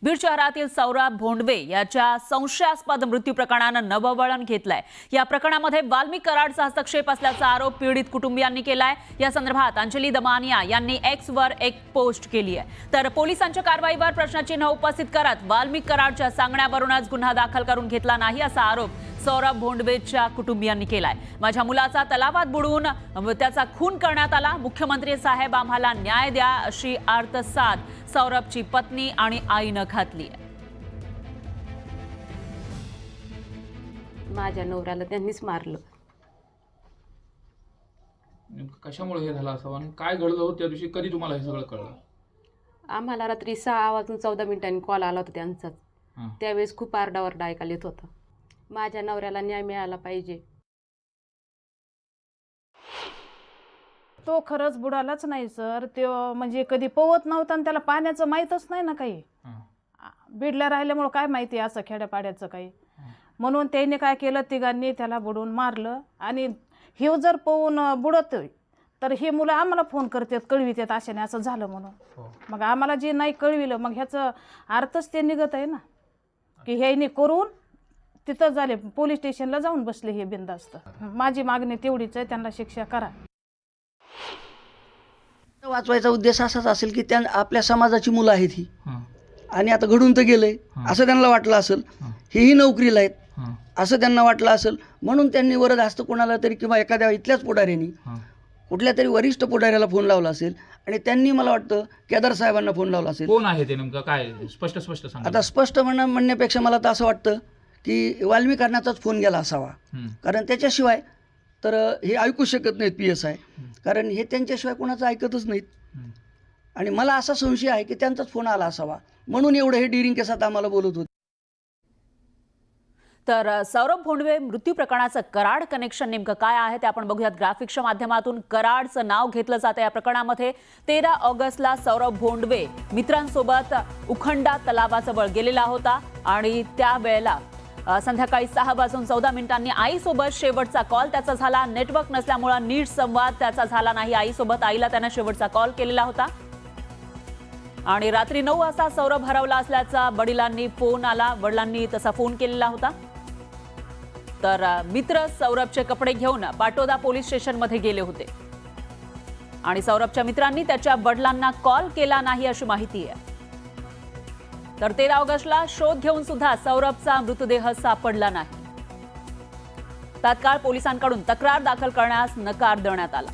बीड शहरातील सौरभ भोंडवे याच्या संशयास्पद मृत्यू प्रकरणानं नवं वळण घेतलंय। या प्रकरणामध्ये वाल्मिक कराडचा हस्तक्षेप असल्याचा आरोप पीडित कुटुंबियांनी केलाय। या संदर्भात अंजली दमानिया यांनी एक्स वर एक पोस्ट केली आहे। तर पोलिसांच्या कारवाईवर प्रश्नचिन्ह उपस्थित करत वाल्मिक कराडच्या सांगण्यावरूनच गुन्हा दाखल करून घेतला नाही असा आरोप सौरभ भोंडवेच्या कुटुंबियांनी केलाय। माझ्या मुलाचा तलावात बुडवून त्याचा खून करण्यात आला। मुख्यमंत्री साहेब आम्हाला न्याय द्या अशी आर्तसाद सौरभची पत्नी आणि आईनं घातली आहे। माझ्या नवऱ्याला त्यांनीच मारलं। कशामुळे हे झालं असावं आणि काय घडलं होतं त्या दिवशी? कधी तुम्हाला हे सगळं कळलं? आम्हाला रात्री 6:14 कॉल आला होता त्यांचाच। त्यावेळेस खूप आरडाओरडा ऐकायला येत होता। माझ्या नवऱ्याला न्याय मिळाला पाहिजे। तो खरंच बुडालाच नाही सर। तो म्हणजे कधी पोहत नव्हता आणि त्याला पाण्याचं माहीतच नाही ना काही। बीडला राहिल्यामुळं काय माहिती असं खेड्यापाड्याचं काही। म्हणून त्याने काय केलं, तिघांनी त्याला बुडवून मारलं। आणि हे जर पोहून बुडतोय तर हे मुलं आम्हाला फोन करतात, कळवितात अशाने असं झालं म्हणून। मग आम्हाला जे नाही कळविलं मग ह्याचं अर्थच ते निघत आहे ना की ह्याने करून तिथं झाले, पोलीस स्टेशनला जाऊन बसले हे बिनधास्त। माझी मागणी तेवढीच आहे, त्यांना शिक्षा करा। वाचवायचा उद्देश असाच असेल की त्या आपल्या समाजाची मुलं आहेत ही, आणि आता घडून तर गेलंय असं त्यांना वाटलं असेल, हेही नोकरीला आहेत असं त्यांना वाटलं असेल, म्हणून त्यांनी वरदहस्त कोणाला तरी किंवा एखाद्या इथल्याच पुढाऱ्यांनी कुठल्या तरी वरिष्ठ पुढाऱ्याला फोन लावला असेल आणि त्यांनी मला वाटतं केदार साहेबांना फोन लावला असेल। कोण आहे ते नेमकं? काय स्पष्ट सांगा। आता स्पष्ट म्हणण्यापेक्षा मला तर असं वाटतं की वाल्मिकांनाचाच फोन गेला असावा, कारण त्याच्याशिवाय तर हे ऐकू शकत नाहीत PSI, कारण हे त्यांच्याशिवाय कोणाचं ऐकतच नाहीत। आणि मला असा संशय आहे की त्यांचाच फोन आला असावा, म्हणून एवढं हे डिरिंग केसात आम्हाला बोलत होते। तर सौरभ भोंडवे मृत्यू प्रकरणाचं कराड कनेक्शन नेमकं काय आहे ते आपण बघूयात ग्राफिक्सच्या माध्यमातून। कराडचं नाव घेतलं जातं या प्रकरणामध्ये। 13 ऑगस्टला सौरभ भोंडवे मित्रांसोबत उखंडा तलावाजवळ गेलेला होता आणि त्यावेळेला संध्याकाळी 6:14 आईसोबत शेवटचा कॉल त्याचा झाला। नेटवर्क नसल्यामुळे नीट संवाद त्याचा झाला नाही आईसोबत। आईला त्याने शेवटचा कॉल केलेला होता आणि रात्री 9 वाजता सौरभ हरवला असल्याचा वडिलांनी फोन आला। वडिलांनी तसा फोन केलेला होता। तर मित्र सौरभचे कपडे घेऊन पाटोदा पोलीस स्टेशनमध्ये गेले होते आणि सौरभच्या मित्रांनी त्याच्या वडिलांना कॉल केला नाही अशी माहिती आहे। तर 13 ऑगस्टला शोध घेऊन सुद्धा सौरभचा मृतदेह सापडला नाही। तात्काळ पोलिसांकडून तक्रार दाखल करण्यास नकार देण्यात आला।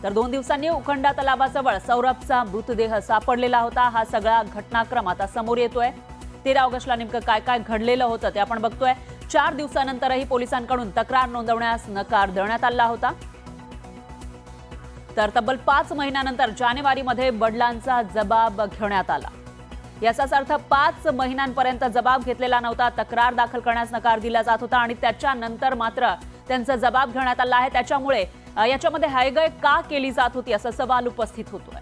तर 2 दिवसांनी उखंडा तलावाजवळ सौरभचा मृतदेह सापडलेला होता। हा सगळा घटनाक्रम आता समोर येतोय। 13 ऑगस्टला नेमकं काय काय घडलेलं होतं ते आपण बघतोय। 4 दिवसानंतरही पोलिसांकडून तक्रार नोंदवण्यास नकार देण्यात आला होता। तर तब्बल 5 महिन्यानंतर जानेवारीमध्ये वडिलांचा जबाब घेण्यात आला। याचाच अर्थ 5 महिन्यांपर्यंत जबाब घेतलेला नव्हता। तक्रार दाखल करण्यास नकार दिला जात होता आणि त्याच्यानंतर मात्र त्यांचा जबाब घेण्यात आला आहे। त्याच्यामुळे याच्यामध्ये हयगय का केली जात होती असा सवाल उपस्थित होतोय।